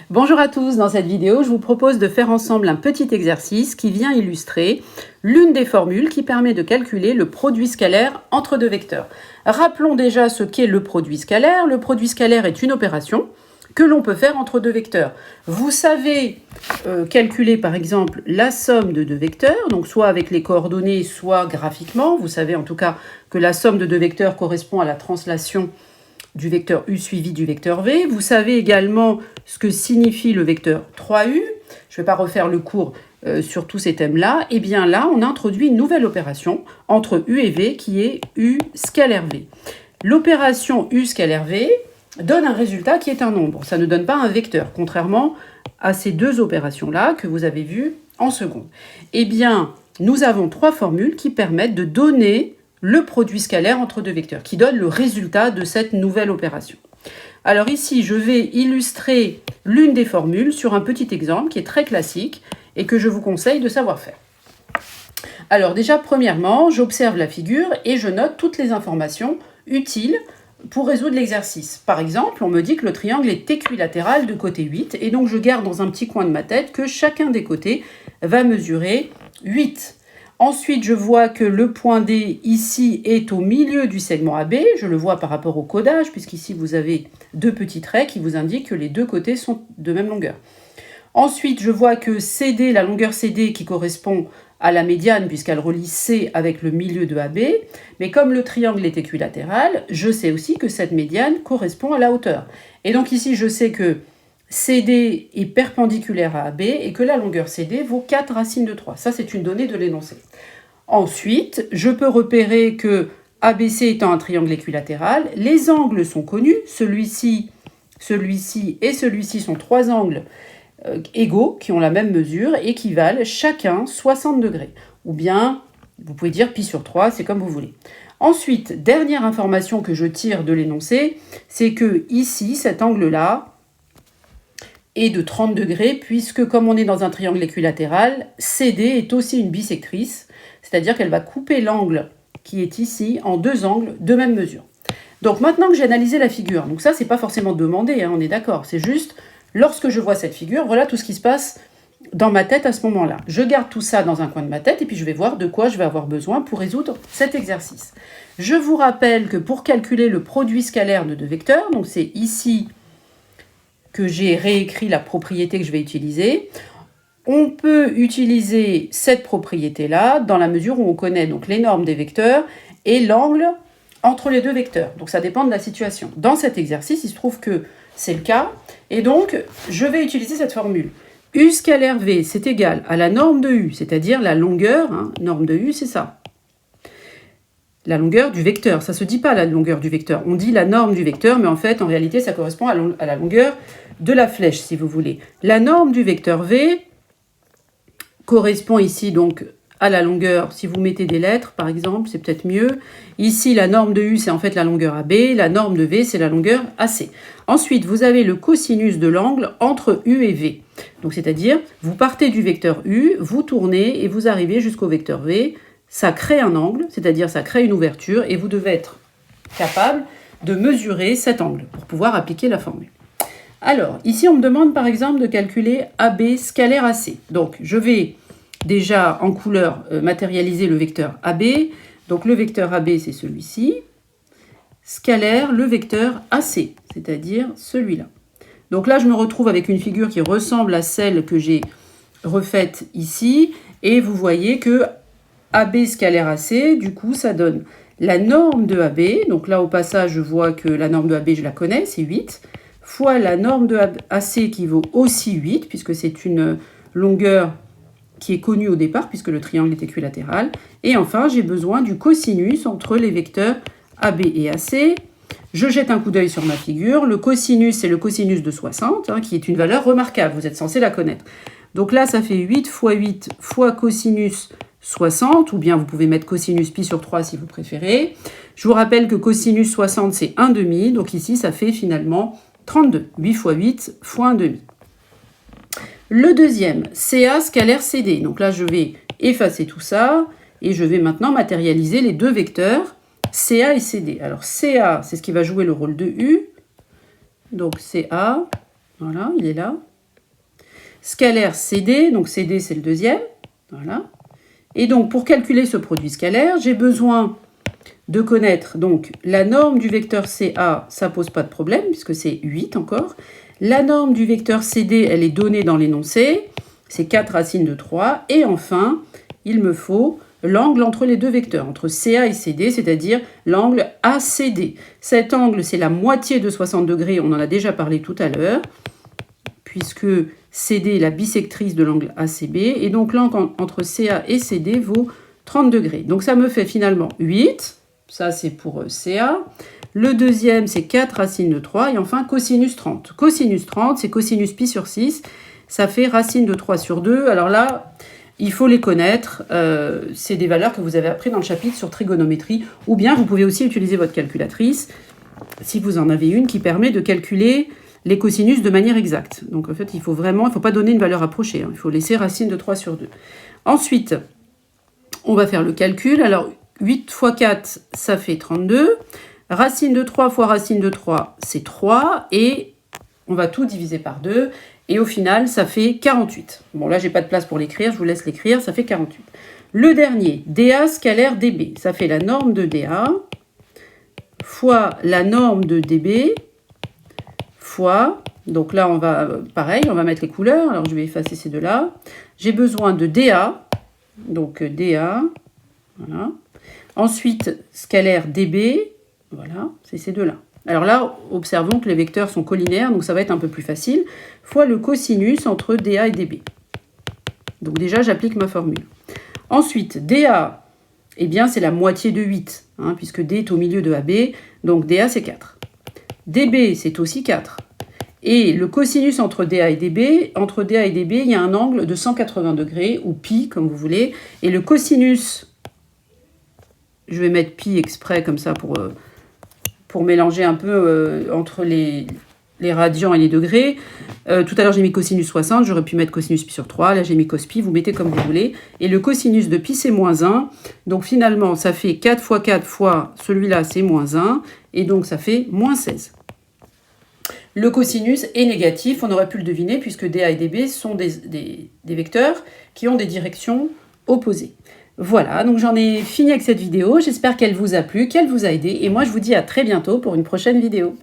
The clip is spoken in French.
Bonjour à tous, dans cette vidéo, je vous propose de faire ensemble un petit exercice qui vient illustrer l'une des formules qui permet de calculer le produit scalaire entre deux vecteurs. Rappelons déjà ce qu'est le produit scalaire. Le produit scalaire est une opération que l'on peut faire entre deux vecteurs. Vous savez calculer par exemple la somme de deux vecteurs, donc soit avec les coordonnées, soit graphiquement. Vous savez en tout cas que la somme de deux vecteurs correspond à la translation du vecteur U suivi du vecteur V. Vous savez également ce que signifie le vecteur 3U. Je ne vais pas refaire le cours sur tous ces thèmes-là. Et bien là, on a introduit une nouvelle opération entre U et V qui est U scalaire V. L'opération U scalaire V donne un résultat qui est un nombre. Ça ne donne pas un vecteur, contrairement à ces deux opérations-là que vous avez vues en seconde. Eh bien, nous avons trois formules qui permettent de donner le produit scalaire entre deux vecteurs, qui donne le résultat de cette nouvelle opération. Alors ici, je vais illustrer l'une des formules sur un petit exemple qui est très classique et que je vous conseille de savoir faire. Alors déjà, premièrement, j'observe la figure et je note toutes les informations utiles pour résoudre l'exercice. Par exemple, on me dit que le triangle est équilatéral de côté 8 et donc je garde dans un petit coin de ma tête que chacun des côtés va mesurer 8. Ensuite, je vois que le point D ici est au milieu du segment AB. Je le vois par rapport au codage, puisqu'ici vous avez deux petits traits qui vous indiquent que les deux côtés sont de même longueur. Ensuite, je vois que CD, la longueur CD qui correspond à la médiane, puisqu'elle relie C avec le milieu de AB. Mais comme le triangle est équilatéral, je sais aussi que cette médiane correspond à la hauteur. Et donc ici, je sais que CD est perpendiculaire à AB et que la longueur CD vaut 4 racines de 3. Ça, c'est une donnée de l'énoncé. Ensuite, je peux repérer que ABC étant un triangle équilatéral, les angles sont connus. Celui-ci et celui-ci sont trois angles égaux qui ont la même mesure et qui valent chacun 60 degrés. Ou bien, vous pouvez dire pi sur 3, c'est comme vous voulez. Ensuite, dernière information que je tire de l'énoncé, c'est que ici, cet angle-là, et de 30 degrés, puisque comme on est dans un triangle équilatéral, CD est aussi une bisectrice, c'est-à-dire qu'elle va couper l'angle qui est ici en deux angles de même mesure. Donc maintenant que j'ai analysé la figure, donc ça c'est pas forcément demandé, on est d'accord, c'est juste lorsque je vois cette figure, voilà tout ce qui se passe dans ma tête à ce moment-là. Je garde tout ça dans un coin de ma tête et puis je vais voir de quoi je vais avoir besoin pour résoudre cet exercice. Je vous rappelle que pour calculer le produit scalaire de deux vecteurs, donc c'est ici que j'ai réécrit la propriété que je vais utiliser. On peut utiliser cette propriété-là dans la mesure où on connaît donc les normes des vecteurs et l'angle entre les deux vecteurs. Donc ça dépend de la situation. Dans cet exercice, il se trouve que c'est le cas. Et donc, je vais utiliser cette formule. U scalaire V, c'est égal à la norme de U, c'est-à-dire la longueur. Norme de U, c'est ça. La longueur du vecteur. Ça ne se dit pas la longueur du vecteur. On dit la norme du vecteur, mais en fait, en réalité, ça correspond à la longueur de la flèche, si vous voulez. La norme du vecteur V correspond ici donc à la longueur, si vous mettez des lettres, par exemple, c'est peut-être mieux. Ici, la norme de U, c'est en fait la longueur AB. La norme de V, c'est la longueur AC. Ensuite, vous avez le cosinus de l'angle entre U et V. Donc, c'est-à-dire, vous partez du vecteur U, vous tournez et vous arrivez jusqu'au vecteur V. Ça crée un angle, c'est-à-dire ça crée une ouverture et vous devez être capable de mesurer cet angle pour pouvoir appliquer la formule. Alors, ici, on me demande par exemple de calculer AB scalaire AC. Donc, je vais déjà en couleur matérialiser le vecteur AB. Donc, le vecteur AB, c'est celui-ci. Scalaire, le vecteur AC, c'est-à-dire celui-là. Donc là, je me retrouve avec une figure qui ressemble à celle que j'ai refaite ici. Et vous voyez que AB scalaire AC, du coup, ça donne la norme de AB. Donc là, au passage, je vois que la norme de AB, je la connais, c'est 8. Fois la norme de AC qui vaut aussi 8, puisque c'est une longueur qui est connue au départ, puisque le triangle est équilatéral. Et enfin, j'ai besoin du cosinus entre les vecteurs AB et AC. Je jette un coup d'œil sur ma figure. Le cosinus, c'est le cosinus de 60, qui est une valeur remarquable. Vous êtes censé la connaître. Donc là, ça fait 8 fois 8 fois cosinus 60, ou bien vous pouvez mettre cosinus pi sur 3 si vous préférez. Je vous rappelle que cosinus 60, c'est 1,5. Donc ici, ça fait finalement 32. 8 fois 8 fois 1,5. Le deuxième, CA scalaire CD. Donc là, je vais effacer tout ça et je vais maintenant matérialiser les deux vecteurs CA et CD. Alors CA, c'est ce qui va jouer le rôle de U. Donc CA, voilà, il est là. scalaire CD, donc CD c'est le deuxième, voilà. Et donc pour calculer ce produit scalaire, j'ai besoin de connaître donc la norme du vecteur CA, ça pose pas de problème puisque c'est 8 encore. La norme du vecteur CD, elle est donnée dans l'énoncé, c'est 4 racines de 3. Et enfin, il me faut l'angle entre les deux vecteurs, entre CA et CD, c'est-à-dire l'angle ACD. Cet angle, c'est la moitié de 60 degrés, on en a déjà parlé tout à l'heure, puisque CD est la bisectrice de l'angle ACB, et donc l'angle entre CA et CD vaut 30 degrés. Donc ça me fait finalement 8, ça c'est pour CA. Le deuxième, c'est 4 racines de 3, et enfin cosinus 30. Cosinus 30, c'est cosinus pi sur 6, ça fait racine de 3 sur 2. Alors là, il faut les connaître, c'est des valeurs que vous avez appris dans le chapitre sur trigonométrie, ou bien vous pouvez aussi utiliser votre calculatrice, si vous en avez une, qui permet de calculer les cosinus de manière exacte. Donc en fait, il faut pas donner une valeur approchée, hein, il faut laisser racine de 3 sur 2. Ensuite, on va faire le calcul. Alors 8 fois 4, ça fait 32. Racine de 3 fois racine de 3, c'est 3. Et on va tout diviser par 2. Et au final, ça fait 48. Bon, là, j'ai pas de place pour l'écrire, je vous laisse l'écrire, ça fait 48. Le dernier, dA scalaire dB. Ça fait la norme de dA fois la norme de dB fois... Donc là, on va mettre les couleurs. Alors, je vais effacer ces deux-là. J'ai besoin de dA. Donc, dA. Voilà. Ensuite, scalaire dB. Voilà, c'est ces deux-là. Alors là, observons que les vecteurs sont collinaires, donc ça va être un peu plus facile, fois le cosinus entre dA et dB. Donc déjà, j'applique ma formule. Ensuite, dA, eh bien, c'est la moitié de 8, hein, puisque D est au milieu de AB, donc dA, c'est 4. dB, c'est aussi 4. Et le cosinus entre dA et dB, il y a un angle de 180 degrés, ou pi, comme vous voulez, et le cosinus, je vais mettre pi exprès comme ça pour mélanger un peu entre les radians et les degrés. Tout à l'heure, j'ai mis cosinus 60, j'aurais pu mettre cosinus pi sur 3. Là, j'ai mis cos pi, vous mettez comme vous voulez. Et le cosinus de pi, c'est moins 1. Donc, finalement, ça fait 4 fois 4 fois celui-là, c'est moins 1. Et donc, ça fait moins 16. Le cosinus est négatif, on aurait pu le deviner, puisque dA et dB sont des vecteurs qui ont des directions opposées. Voilà, donc j'en ai fini avec cette vidéo. J'espère qu'elle vous a plu, qu'elle vous a aidé. Et moi, je vous dis à très bientôt pour une prochaine vidéo.